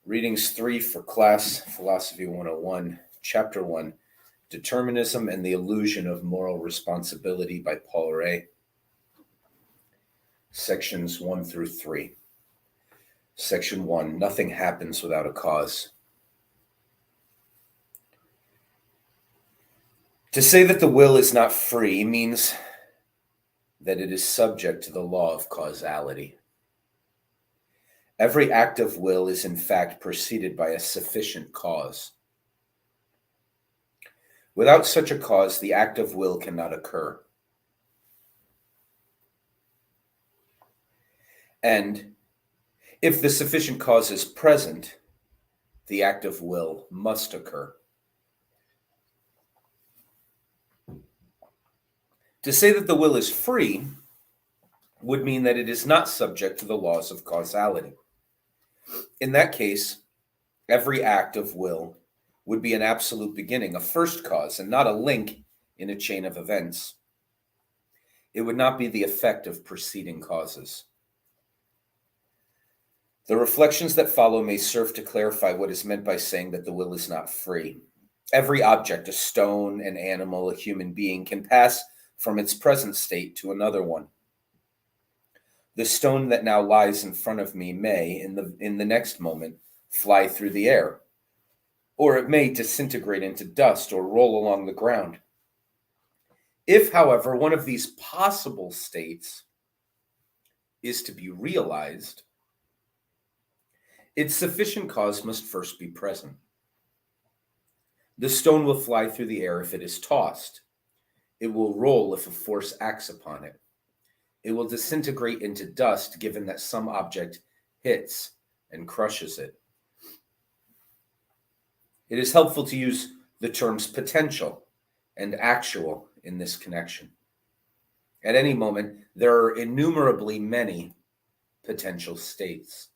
Readings 3 for class, Philosophy 101, Chapter 1, Determinism and the Illusion of Moral Responsibility by Paul Ray. Sections 1 through 3. Section 1, Nothing happens without a cause. To say that the will is not free means that it is subject to the law of causality. Every act of will is in fact preceded by a sufficient cause. Without such a cause, the act of will cannot occur. And if the sufficient cause is present, the act of will must occur. To say that the will is free would mean that it is not subject to the laws of causality. In that case, every act of will would be an absolute beginning, a first cause, and not a link in a chain of events. It would not be the effect of preceding causes. The reflections that follow may serve to clarify what is meant by saying that the will is not free. Every object, a stone, an animal, a human being, can pass from its present state to another one. The stone that now lies in front of me may, in the next moment, fly through the air, or it may disintegrate into dust or roll along the ground. If, however, one of these possible states is to be realized, its sufficient cause must first be present. The stone will fly through the air if it is tossed. It will roll if a force acts upon it. It will disintegrate into dust given that some object hits and crushes it. It is helpful to use the terms potential and actual in this connection. At any moment, there are innumerably many potential states.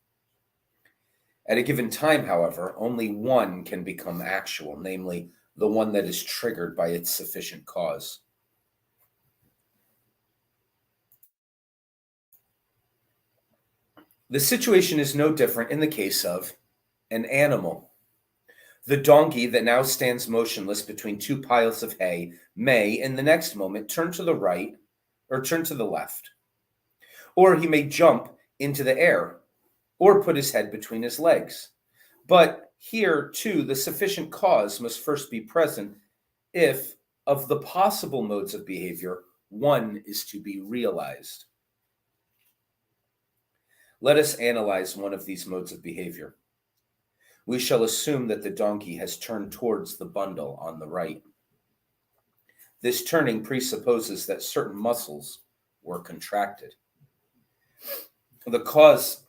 At a given time, however, only one can become actual, namely the one that is triggered by its sufficient cause. The situation is no different in the case of an animal. The donkey that now stands motionless between two piles of hay may, in the next moment, turn to the right or turn to the left. Or he may jump into the air or put his head between his legs. But here, too, the sufficient cause must first be present if, of the possible modes of behavior, one is to be realized. Let us analyze one of these modes of behavior. We shall assume that the donkey has turned towards the bundle on the right. This turning presupposes that certain muscles were contracted. The cause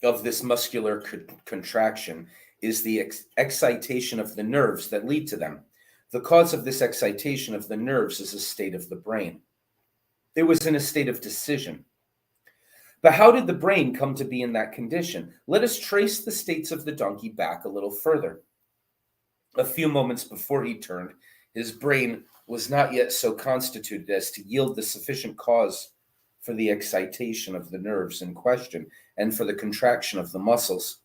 of this muscular contraction is the excitation of the nerves that lead to them. The cause of this excitation of the nerves is a state of the brain. It was in a state of decision. But how did the brain come to be in that condition? Let us trace the states of the donkey back a little further. A few moments before he turned, his brain was not yet so constituted as to yield the sufficient cause for the excitation of the nerves in question and for the contraction of the muscles.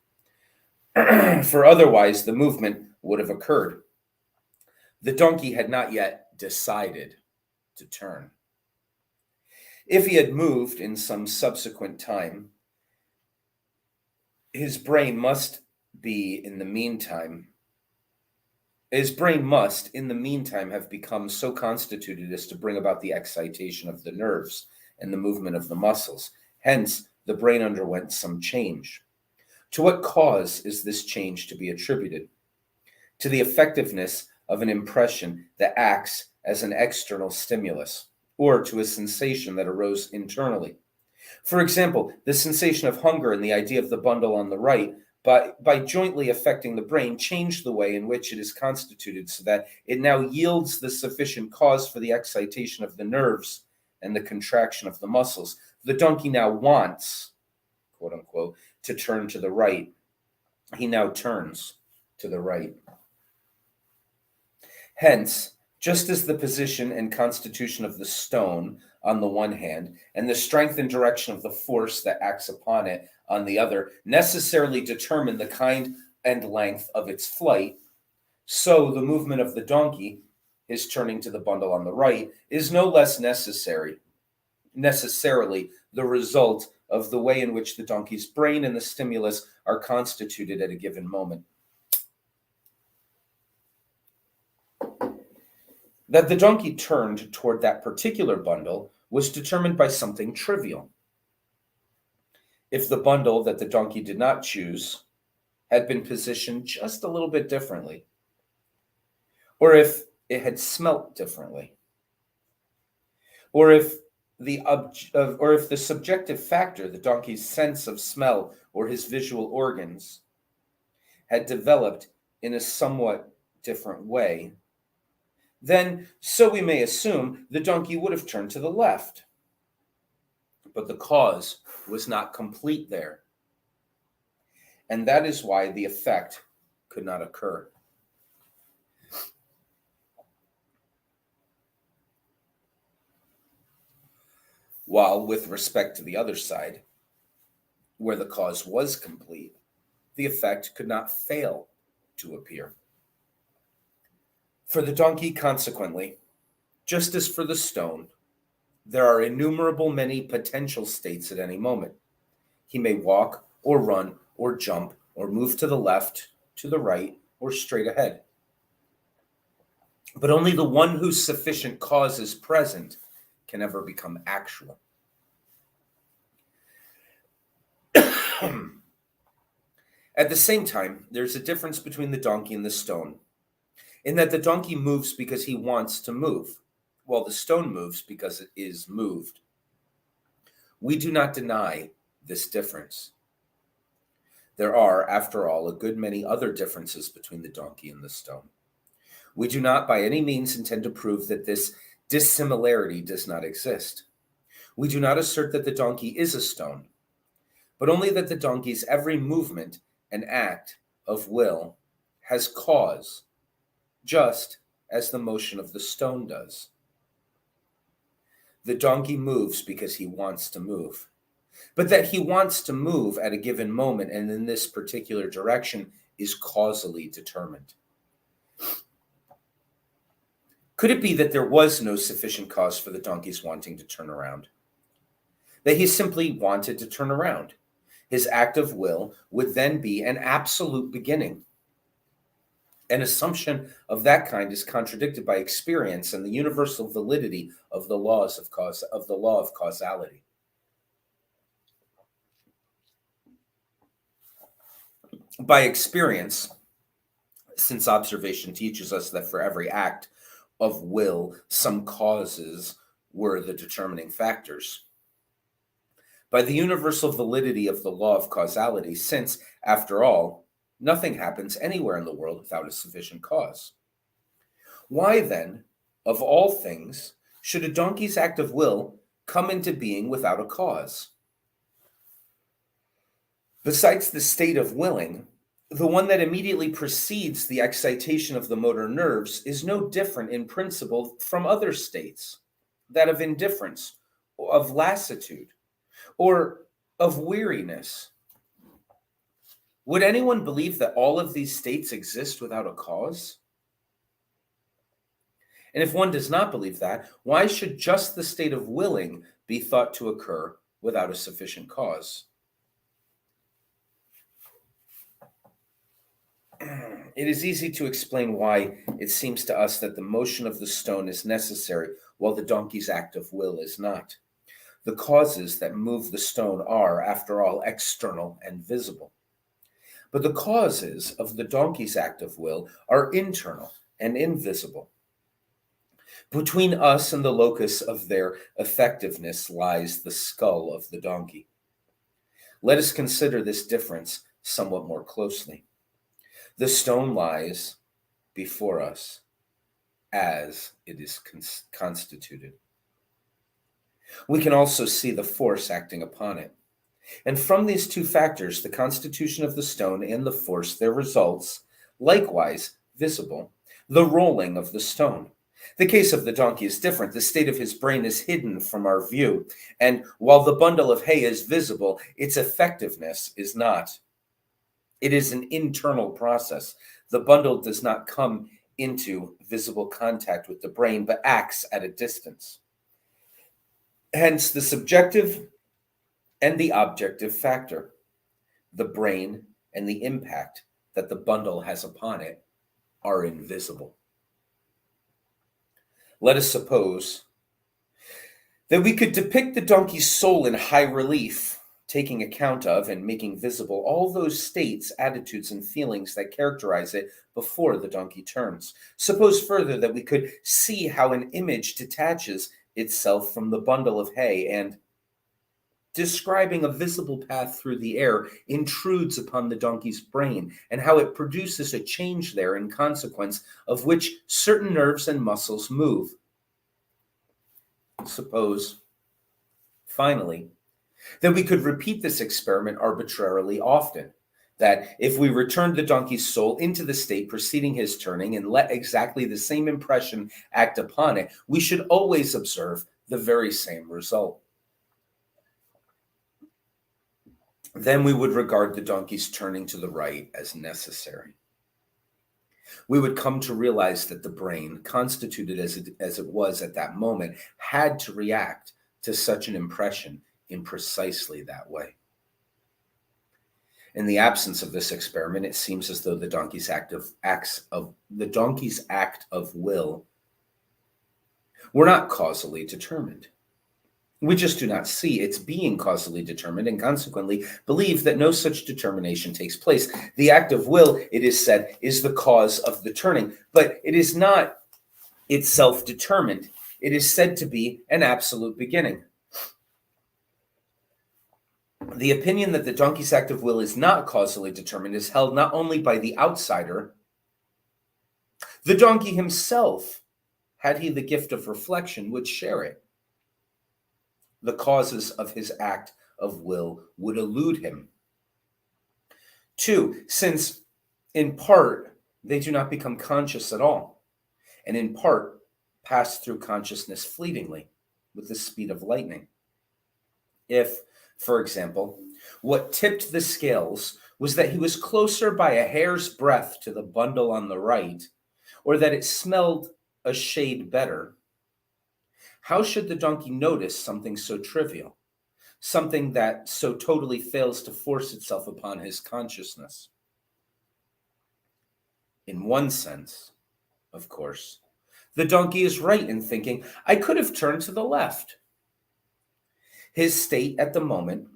For otherwise, the movement would have occurred. The donkey had not yet decided to turn. If he had moved in some subsequent time, his brain must, in the meantime, have become so constituted as to bring about the excitation of the nerves and the movement of the muscles. Hence, the brain underwent some change. To what cause is this change to be attributed? To the effectiveness of an impression that acts as an external stimulus, or to a sensation that arose internally. For example, the sensation of hunger and the idea of the bundle on the right, by jointly affecting the brain, change the way in which it is constituted so that it now yields the sufficient cause for the excitation of the nerves and the contraction of the muscles. The donkey now wants, quote unquote, to turn to the right. He now turns to the right. Hence, just as the position and constitution of the stone on the one hand, and the strength and direction of the force that acts upon it on the other, necessarily determine the kind and length of its flight, so the movement of the donkey, his turning to the bundle on the right, is no less necessarily the result of the way in which the donkey's brain and the stimulus are constituted at a given moment. That the donkey turned toward that particular bundle was determined by something trivial. If the bundle that the donkey did not choose had been positioned just a little bit differently, or if it had smelt differently, or if the subjective factor, the donkey's sense of smell or his visual organs, had developed in a somewhat different way, then, so we may assume, the donkey would have turned to the left. But the cause was not complete there. And that is why the effect could not occur. While with respect to the other side, where the cause was complete, the effect could not fail to appear. For the donkey, consequently, just as for the stone, there are innumerable many potential states at any moment. He may walk or run or jump or move to the left, to the right, or straight ahead. But only the one whose sufficient cause is present can ever become actual. At the same time, there's a difference between the donkey and the stone, in that the donkey moves because he wants to move, while the stone moves because it is moved. We do not deny this difference. There are, after all, a good many other differences between the donkey and the stone. We do not by any means intend to prove that this dissimilarity does not exist. We do not assert that the donkey is a stone, but only that the donkey's every movement and act of will has cause, just as the motion of the stone does. The donkey moves because he wants to move, but that he wants to move at a given moment and in this particular direction is causally determined. Could it be that there was no sufficient cause for the donkey's wanting to turn around? That he simply wanted to turn around? His act of will would then be an absolute beginning. An assumption of that kind is contradicted by experience and the universal validity of the law of causality. By experience, since observation teaches us that for every act of will, some causes were the determining factors. By the universal validity of the law of causality, since, after all, nothing happens anywhere in the world without a sufficient cause. Why then, of all things, should a donkey's act of will come into being without a cause? Besides the state of willing, the one that immediately precedes the excitation of the motor nerves is no different in principle from other states, that of indifference, of lassitude, or of weariness. Would anyone believe that all of these states exist without a cause? And if one does not believe that, why should just the state of willing be thought to occur without a sufficient cause? It is easy to explain why it seems to us that the motion of the stone is necessary while the donkey's act of will is not. The causes that move the stone are, after all, external and visible. But the causes of the donkey's act of will are internal and invisible. Between us and the locus of their effectiveness lies the skull of the donkey. Let us consider this difference somewhat more closely. The stone lies before us as it is constituted. We can also see the force acting upon it. And from these two factors, the constitution of the stone and the force, there results, likewise visible, the rolling of the stone. The case of the donkey is different. The state of his brain is hidden from our view, and while the bundle of hay is visible, its effectiveness is not. It is an internal process. The bundle does not come into visible contact with the brain, but acts at a distance. Hence, the subjective and the objective factor, the brain and the impact that the bundle has upon it, are invisible. Let us suppose that we could depict the donkey's soul in high relief, taking account of and making visible all those states, attitudes, and feelings that characterize it before the donkey turns. Suppose further that we could see how an image detaches itself from the bundle of hay and, describing a visible path through the air, intrudes upon the donkey's brain, and how it produces a change there in consequence of which certain nerves and muscles move. Suppose, finally, that we could repeat this experiment arbitrarily often, that if we returned the donkey's soul into the state preceding his turning and let exactly the same impression act upon it, we should always observe the very same result. Then we would regard the donkey's turning to the right as necessary. We would come to realize that the brain, constituted as it was at that moment, had to react to such an impression in precisely that way. In the absence of this experiment, it seems as though the donkey's act of will were not causally determined. We just do not see its being causally determined and consequently believe that no such determination takes place. The act of will, it is said, is the cause of the turning, but it is not itself determined. It is said to be an absolute beginning. The opinion that the donkey's act of will is not causally determined is held not only by the outsider, the donkey himself, had he the gift of reflection, would share it. The causes of his act of will would elude him. 2, since in part they do not become conscious at all, and in part pass through consciousness fleetingly with the speed of lightning. If, for example, what tipped the scales was that he was closer by a hair's breadth to the bundle on the right, or that it smelled a shade better, how should the donkey notice something so trivial, something that so totally fails to force itself upon his consciousness? In one sense, of course, the donkey is right in thinking, I could have turned to the left. His state at the moment,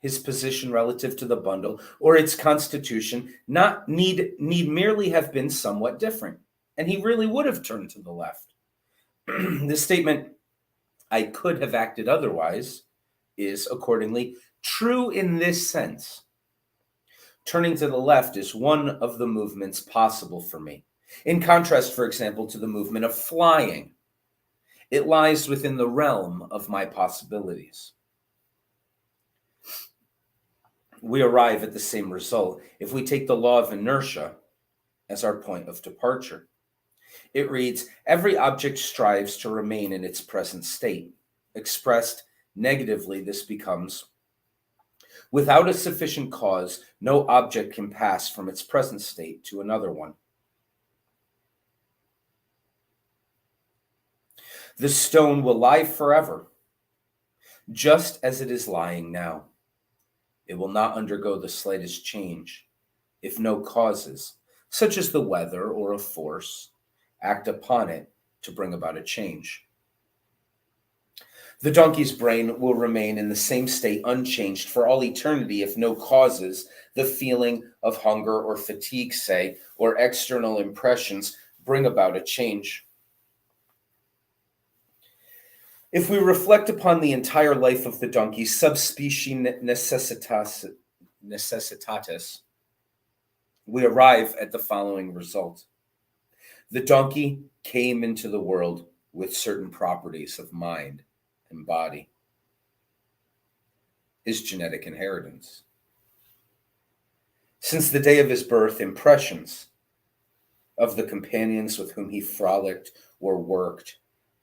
his position relative to the bundle, or its constitution need merely have been somewhat different, and he really would have turned to the left. The statement, I could have acted otherwise, is accordingly true in this sense. Turning to the left is one of the movements possible for me. In contrast, for example, to the movement of flying, it lies within the realm of my possibilities. We arrive at the same result if we take the law of inertia as our point of departure. It reads, every object strives to remain in its present state. Expressed negatively, this becomes, without a sufficient cause, no object can pass from its present state to another one. The stone will lie forever, just as it is lying now. It will not undergo the slightest change if no causes, such as the weather or a force, act upon it to bring about a change. The donkey's brain will remain in the same state unchanged for all eternity if no causes, the feeling of hunger or fatigue, say, or external impressions, bring about a change. If we reflect upon the entire life of the donkey, subspecies necessitatis, we arrive at the following result. The donkey came into the world with certain properties of mind and body. His genetic inheritance. Since the day of his birth, impressions of the companions with whom he frolicked or worked,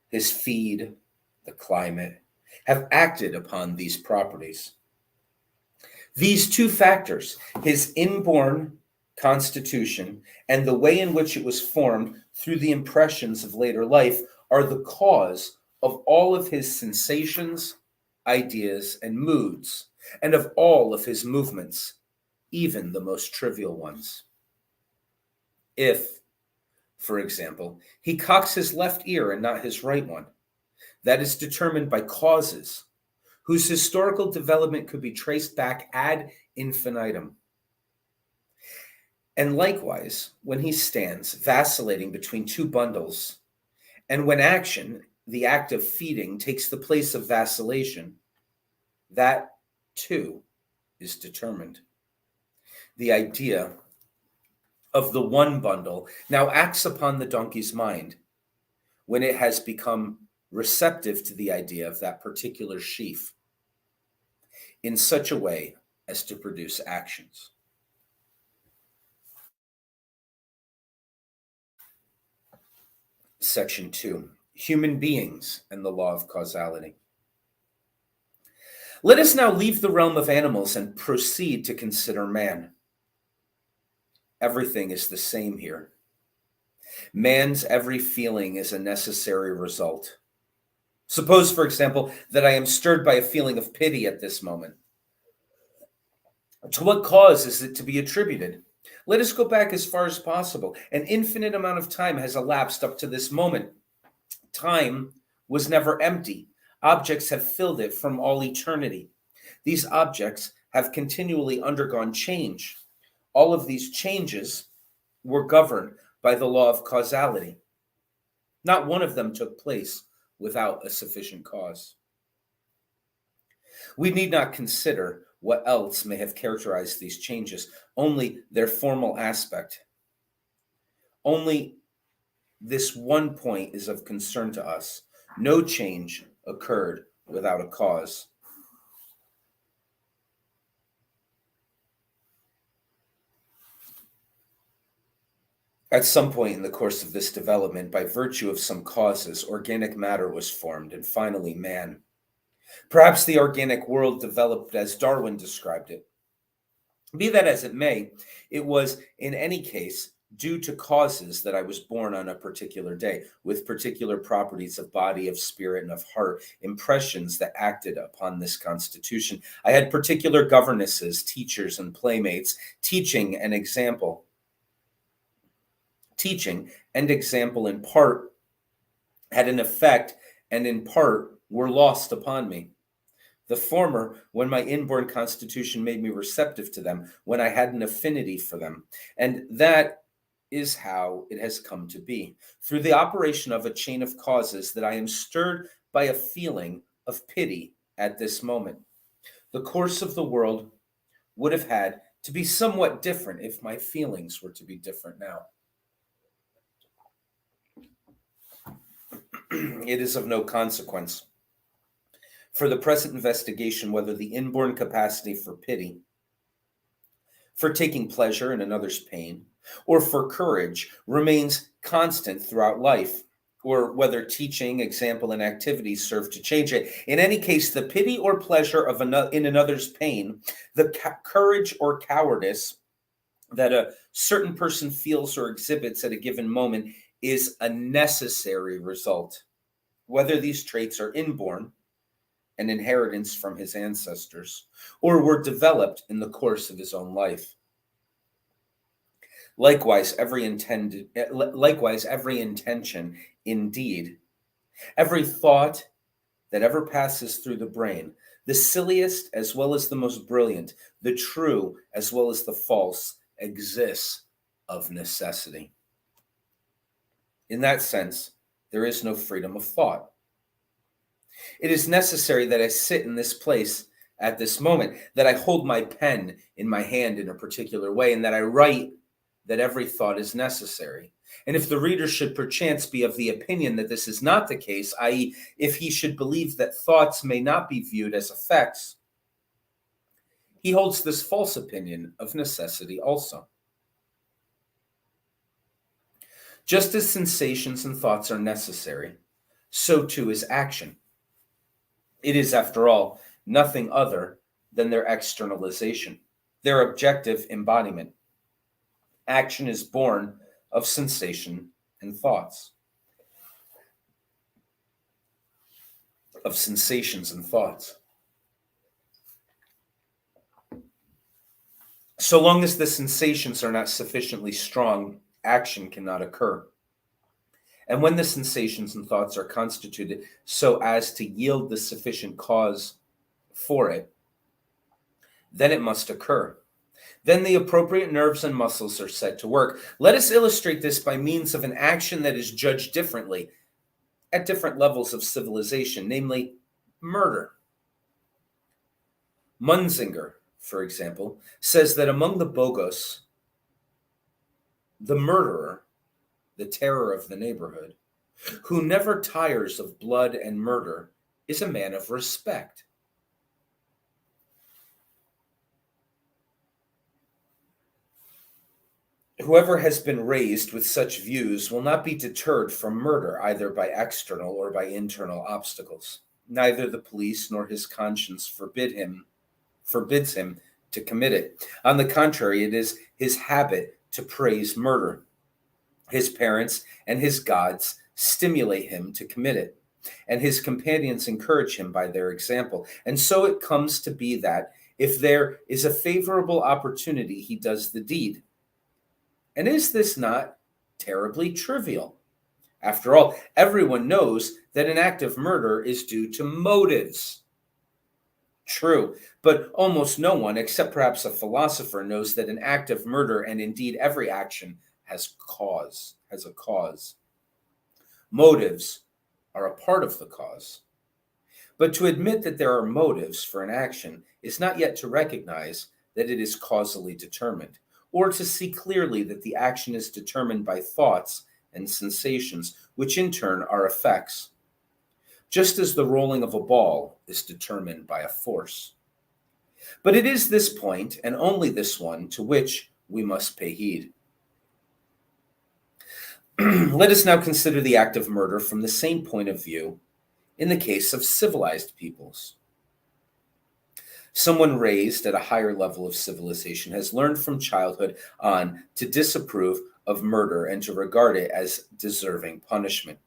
his feed, the climate, have acted upon these properties. These two factors, his inborn constitution and the way in which it was formed through the impressions of later life, are the cause of all of his sensations, ideas, and moods, and of all of his movements, even the most trivial ones. If, for example, he cocks his left ear and not his right one, that is determined by causes whose historical development could be traced back ad infinitum. And likewise, when he stands vacillating between two bundles, and when action, the act of feeding, takes the place of vacillation, that too is determined. The idea of the one bundle now acts upon the donkey's mind when it has become receptive to the idea of that particular sheaf in such a way as to produce actions. Section 2, Human Beings and the Law of Causality. Let us now leave the realm of animals and proceed to consider man. Everything is the same here. Man's every feeling is a necessary result. Suppose, for example, that I am stirred by a feeling of pity at this moment. To what cause is it to be attributed? Let us go back as far as possible. An infinite amount of time has elapsed up to this moment. Time was never empty. Objects have filled it from all eternity. These objects have continually undergone change. All of these changes were governed by the law of causality. Not one of them took place without a sufficient cause. We need not consider what else may have characterized these changes, only their formal aspect. Only this one point is of concern to us. No change occurred without a cause. At some point in the course of this development, by virtue of some causes, organic matter was formed, and finally man. Perhaps the organic world developed as Darwin described it. Be that as it may, it was in any case due to causes that I was born on a particular day, with particular properties of body, of spirit, and of heart, impressions that acted upon this constitution. I had particular governesses, teachers, and playmates, teaching and example in part had an effect, and in part were lost upon me. The former, when my inborn constitution made me receptive to them, when I had an affinity for them. And that is how it has come to be, through the operation of a chain of causes, that I am stirred by a feeling of pity at this moment. The course of the world would have had to be somewhat different if my feelings were to be different now. It is of no consequence for the present investigation whether the inborn capacity for pity, for taking pleasure in another's pain, or for courage remains constant throughout life, or whether teaching, example, and activities serve to change it. In any case, the pity or pleasure of in another's pain, the courage or cowardice that a certain person feels or exhibits at a given moment is a necessary result. Whether these traits are inborn, an inheritance from his ancestors, or were developed in the course of his own life. Likewise, every intention, indeed, every thought that ever passes through the brain, the silliest as well as the most brilliant, the true as well as the false, exists of necessity. In that sense, there is no freedom of thought. It is necessary that I sit in this place at this moment, that I hold my pen in my hand in a particular way, and that I write that every thought is necessary. And if the reader should perchance be of the opinion that this is not the case, i.e., if he should believe that thoughts may not be viewed as effects, he holds this false opinion of necessity also. Just as sensations and thoughts are necessary, so too is action. It is, after all, nothing other than their externalization, their objective embodiment. Action is born of sensation and thoughts, of sensations and thoughts. So long as the sensations are not sufficiently strong, action cannot occur. And when the sensations and thoughts are constituted so as to yield the sufficient cause for it, then it must occur. Then the appropriate nerves and muscles are set to work. Let us illustrate this by means of an action that is judged differently at different levels of civilization, namely murder. Munzinger, for example, says that among the Bogos, the murderer, the terror of the neighborhood, who never tires of blood and murder, is a man of respect. Whoever has been raised with such views will not be deterred from murder either by external or by internal obstacles. Neither the police nor his conscience forbids him to commit it. On the contrary, it is his habit to praise murder. His parents and his gods stimulate him to commit it, and his companions encourage him by their example. And so it comes to be that if there is a favorable opportunity, he does the deed. And is this not terribly trivial? After all, everyone knows that an act of murder is due to motives. True, but almost no one, except perhaps a philosopher, knows that an act of murder, and indeed every action, has a cause. Motives are a part of the cause. But to admit that there are motives for an action is not yet to recognize that it is causally determined, or to see clearly that the action is determined by thoughts and sensations, which in turn are effects, just as the rolling of a ball is determined by a force. But it is this point, and only this one, to which we must pay heed. Let us now consider the act of murder from the same point of view in the case of civilized peoples. Someone raised at a higher level of civilization has learned from childhood on to disapprove of murder and to regard it as deserving punishment.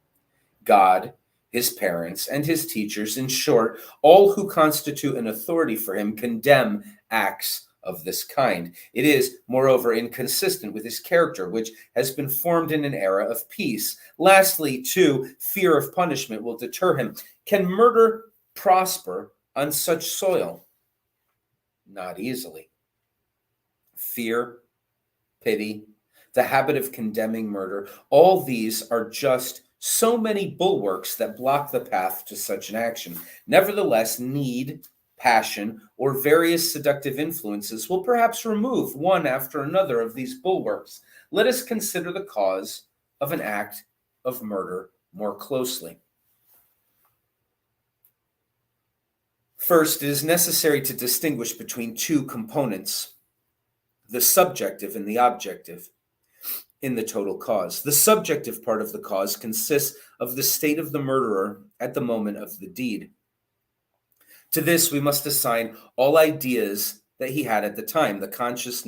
God, his parents, and his teachers, in short, all who constitute an authority for him, condemn acts of this kind. It is, moreover, inconsistent with his character, which has been formed in an era of peace. Lastly, too, fear of punishment will deter him. Can murder prosper on such soil? Not easily. Fear, pity, the habit of condemning murder, all these are just so many bulwarks that block the path to such an action. Nevertheless, need, passion, or various seductive influences will perhaps remove one after another of these bulwarks. Let us consider the cause of an act of murder more closely. First, it is necessary to distinguish between two components, the subjective and the objective, in the total cause. The subjective part of the cause consists of the state of the murderer at the moment of the deed. To this, we must assign all ideas that he had at the time, the conscious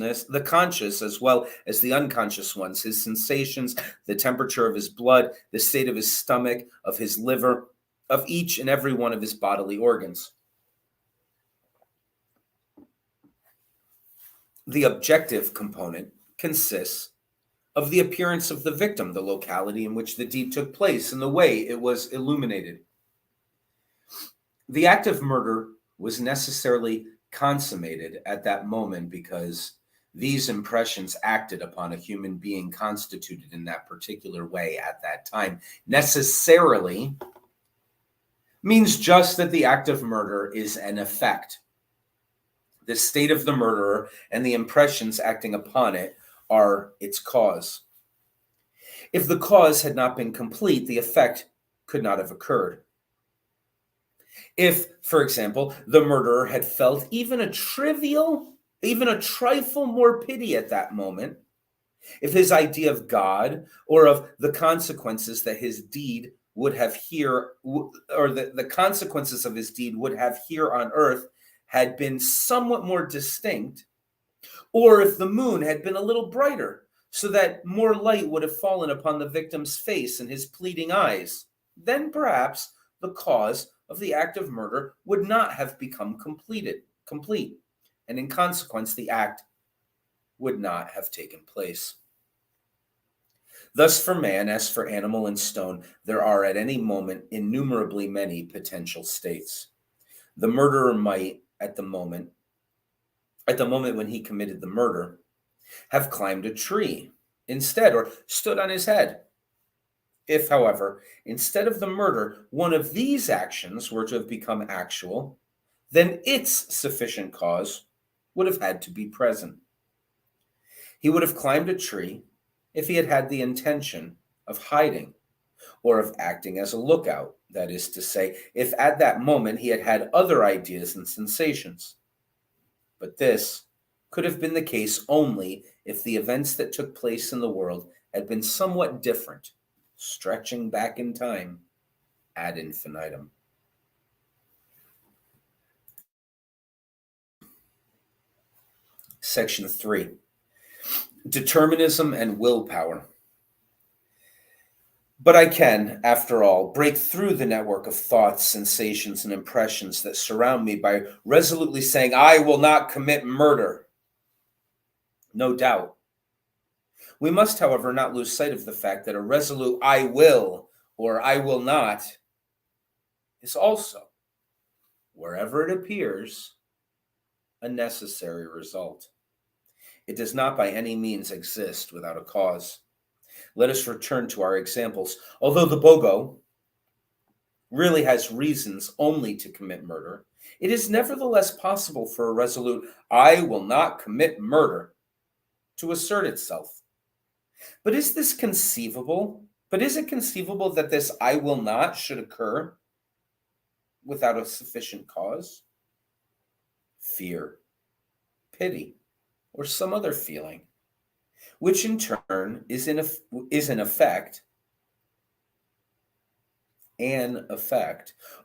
as well as the unconscious ones, his sensations, the temperature of his blood, the state of his stomach, of his liver, of each and every one of his bodily organs. The objective component consists of the appearance of the victim, the locality in which the deed took place, and the way it was illuminated. The act of murder was necessarily consummated at that moment because these impressions acted upon a human being constituted in that particular way at that time. Necessarily means just that the act of murder is an effect. The state of the murderer and the impressions acting upon it are its cause. If the cause had not been complete, the effect could not have occurred. If, for example, the murderer had felt even a trifle more pity at that moment, If his idea of God or of the consequences that his deed would have here, or the consequences of his deed would have here on earth had been somewhat more distinct, or if the moon had been a little brighter so that more light would have fallen upon the victim's face and his pleading eyes, then perhaps the cause of the act of murder would not have become complete, and in consequence the act would not have taken place. Thus, for man, as for animal and stone, there are at any moment innumerably many potential states. The murderer might, at the moment when he committed the murder, have climbed a tree instead, or stood on his head. If, however, instead of the murder, one of these actions were to have become actual, then its sufficient cause would have had to be present. He would have climbed a tree if he had had the intention of hiding or of acting as a lookout, that is to say, if at that moment he had had other ideas and sensations. But this could have been the case only if the events that took place in the world had been somewhat different, stretching back in time ad infinitum. Section 3. Determinism and willpower. But I can, after all, break through the network of thoughts, sensations, and impressions that surround me by resolutely saying, I will not commit murder. No doubt. We must, however, not lose sight of the fact that a resolute I will or I will not is also, wherever it appears, a necessary result. It does not by any means exist without a cause. Let us return to our examples. Although the bogo really has reasons only to commit murder, it is nevertheless possible for a resolute I will not commit murder to assert itself. But is it conceivable that this I will not should occur without a sufficient cause? Fear, pity, or some other feeling, which in turn is an effect,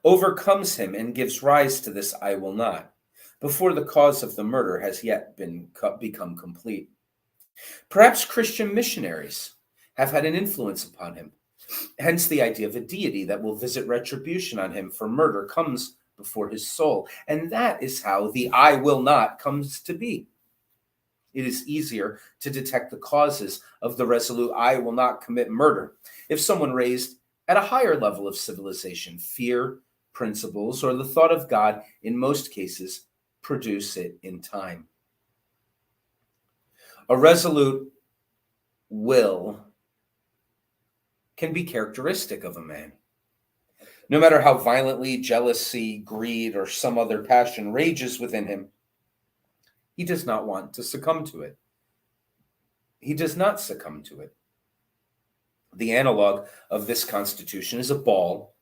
overcomes him and gives rise to this I will not, before the cause of the murder has yet become complete. Perhaps Christian missionaries have had an influence upon him. Hence the idea of a deity that will visit retribution on him for murder comes before his soul. And that is how the I will not comes to be. It is easier to detect the causes of the resolute I will not commit murder if someone raised at a higher level of civilization, fear, principles, or the thought of God, in most cases, produce it in time. A resolute will can be characteristic of a man. No matter how violently jealousy, greed, or some other passion rages within him, he does not want to succumb to it. He does not succumb to it. The analog of this constitution is a ball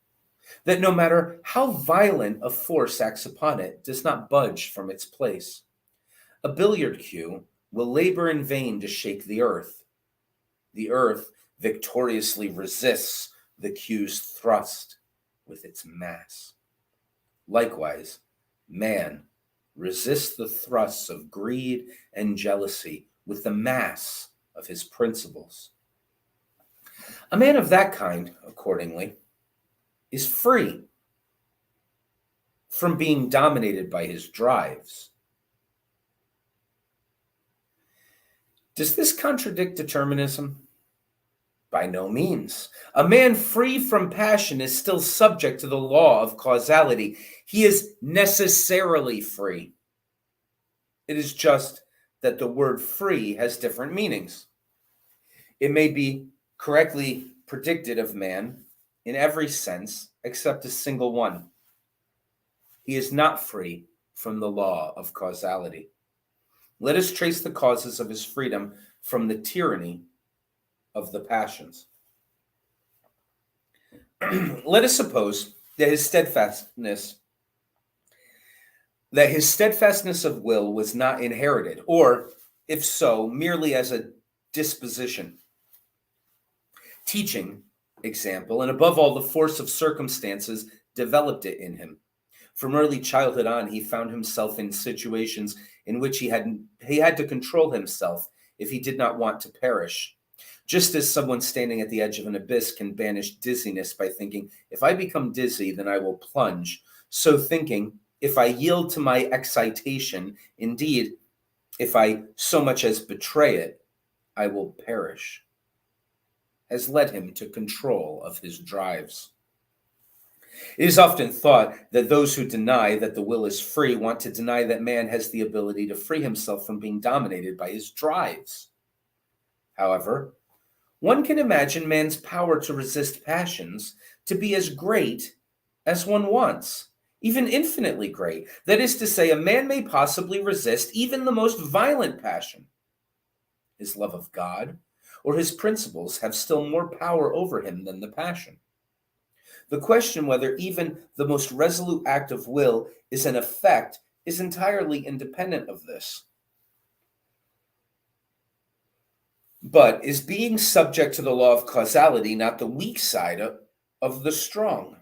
that, no matter how violent a force acts upon it, does not budge from its place. A billiard cue will labor in vain to shake the earth. The earth victoriously resists the cue's thrust with its mass. Likewise, man resists the thrusts of greed and jealousy with the mass of his principles. A man of that kind, accordingly, is free from being dominated by his drives. Does this contradict determinism? By no means. A man free from passion is still subject to the law of causality. He is necessarily free. It is just that the word free has different meanings. It may be correctly predicted of man in every sense except a single one. He is not free from the law of causality. Let us trace the causes of his freedom from the tyranny of the passions. Let us suppose that his steadfastness of will was not inherited, or, if so, merely as a disposition. Teaching, example, and above all, the force of circumstances developed it in him. From early childhood on, he found himself in situations in which he had to control himself if he did not want to perish. Just as someone standing at the edge of an abyss can banish dizziness by thinking, if I become dizzy, then I will plunge. So thinking, if I yield to my excitation, indeed, if I so much as betray it, I will perish, has led him to control of his drives. It is often thought that those who deny that the will is free want to deny that man has the ability to free himself from being dominated by his drives. However, one can imagine man's power to resist passions to be as great as one wants, even infinitely great. That is to say, a man may possibly resist even the most violent passion. His love of God or his principles have still more power over him than the passion. The question whether even the most resolute act of will is an effect is entirely independent of this. But is being subject to the law of causality not the weak side of the strong?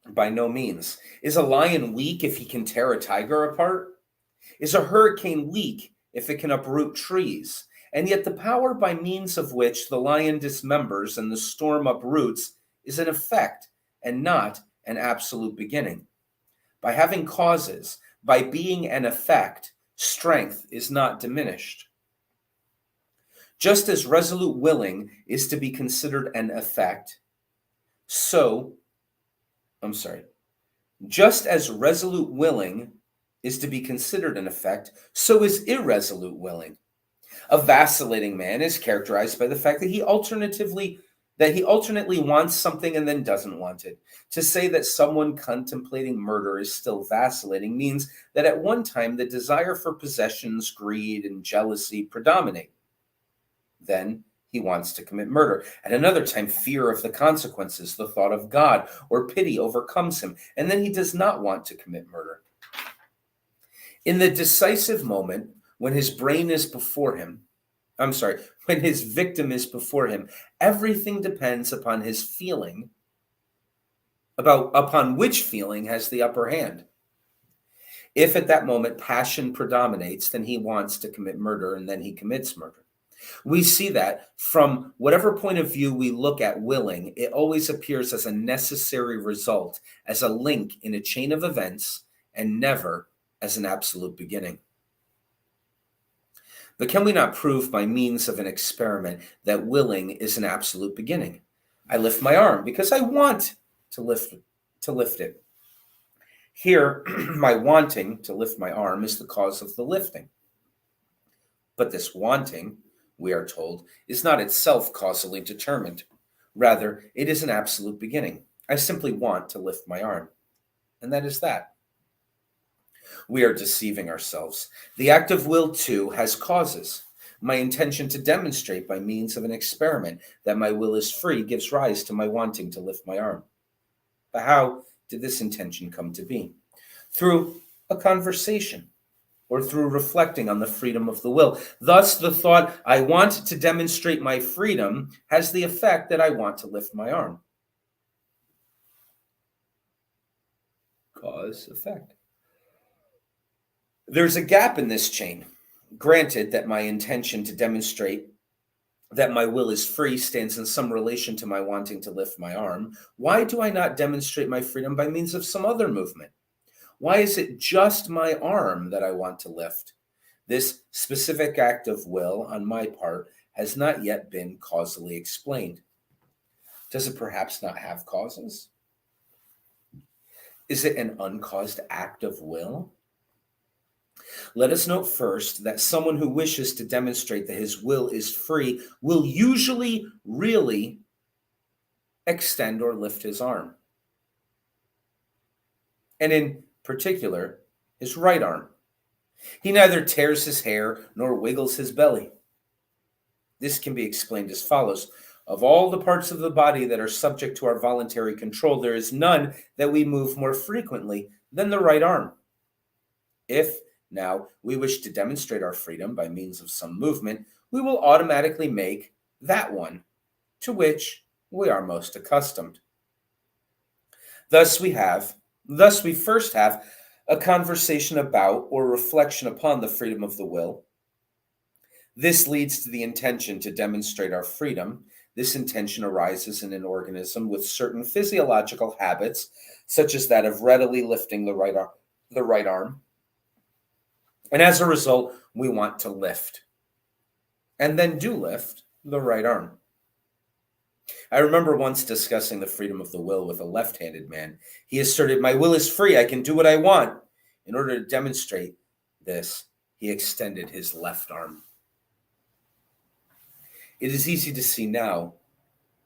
By no means. Is a lion weak if he can tear a tiger apart? Is a hurricane weak if it can uproot trees? And yet the power by means of which the lion dismembers and the storm uproots is an effect and not an absolute beginning. By having causes, by being an effect, strength is not diminished. Just as resolute willing is to be considered an effect, just as resolute willing is to be considered an effect, so is irresolute willing. A vacillating man is characterized by the fact that he alternately wants something and then doesn't want it. To say that someone contemplating murder is still vacillating means that at one time the desire for possessions, greed, and jealousy predominate. Then he wants to commit murder. At another time, fear of the consequences, the thought of God, or pity overcomes him, and then he does not want to commit murder. In the decisive moment, when his brain is before him, when his victim is before him, everything depends upon his feeling, upon which feeling has the upper hand. If at that moment passion predominates, then he wants to commit murder, and then he commits murder. We see that from whatever point of view we look at willing, it always appears as a necessary result, as a link in a chain of events, and never as an absolute beginning. But can we not prove by means of an experiment that willing is an absolute beginning? I lift my arm because I want to lift it. Here, my wanting to lift my arm is the cause of the lifting. But this wanting, we are told, is not itself causally determined. Rather, it is an absolute beginning. I simply want to lift my arm. And that is that. We are deceiving ourselves. The act of will, too, has causes. My intention to demonstrate by means of an experiment that my will is free gives rise to my wanting to lift my arm. But how did this intention come to be? Through a conversation, or through reflecting on the freedom of the will. Thus, the thought, I want to demonstrate my freedom, has the effect that I want to lift my arm. Cause, effect. There's a gap in this chain. Granted that my intention to demonstrate that my will is free stands in some relation to my wanting to lift my arm, why do I not demonstrate my freedom by means of some other movement? Why is it just my arm that I want to lift? This specific act of will on my part has not yet been causally explained. Does it perhaps not have causes? Is it an uncaused act of will? Let us note first that someone who wishes to demonstrate that his will is free will usually really extend or lift his arm. And in particular, his right arm. He neither tears his hair nor wiggles his belly. This can be explained as follows. Of all the parts of the body that are subject to our voluntary control, there is none that we move more frequently than the right arm. If, now, we wish to demonstrate our freedom by means of some movement, we will automatically make that one to which we are most accustomed. Thus we first have a conversation about or reflection upon the freedom of the will. This leads to the intention to demonstrate our freedom. This intention arises in an organism with certain physiological habits, such as that of readily lifting the right arm. And as a result, we want to lift, and then do lift the right arm. I remember once discussing the freedom of the will with a left-handed man. He asserted, "My will is free, I can do what I want." In order to demonstrate this, he extended his left arm. It is easy to see now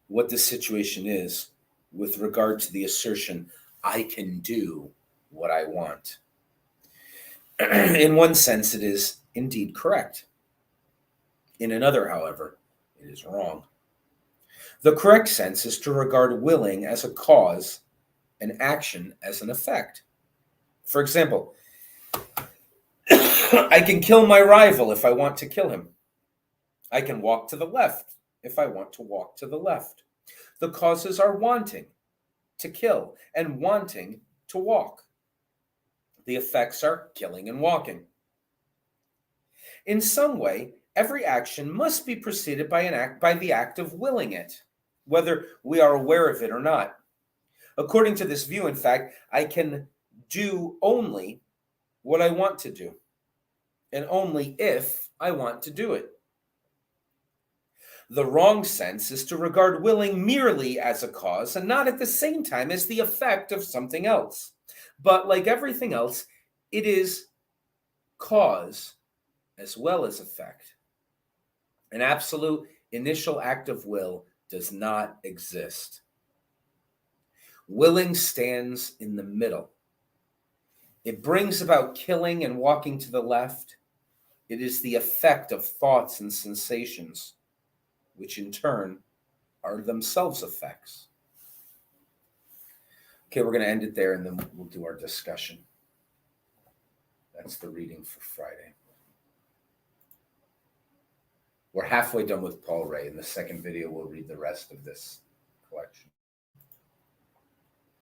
what the situation is with regard to the assertion, "I can do what I want." In one sense, it is indeed correct. In another, however, it is wrong. The correct sense is to regard willing as a cause and action as an effect. For example, I can kill my rival if I want to kill him. I can walk to the left if I want to walk to the left. The causes are wanting to kill and wanting to walk. The effects are killing and walking. In some way, every action must be preceded by the act of willing it, whether we are aware of it or not. According to this view, in fact, I can do only what I want to do, and only if I want to do it. The wrong sense is to regard willing merely as a cause and not at the same time as the effect of something else. But like everything else, it is cause as well as effect. An absolute initial act of will does not exist. Willing stands in the middle. It brings about killing and walking to the left. It is the effect of thoughts and sensations, which in turn are themselves effects. Okay, we're going to end it there and then we'll do our discussion. That's the reading for Friday. We're halfway done with Paul Ray. In the second video, we'll read the rest of this collection.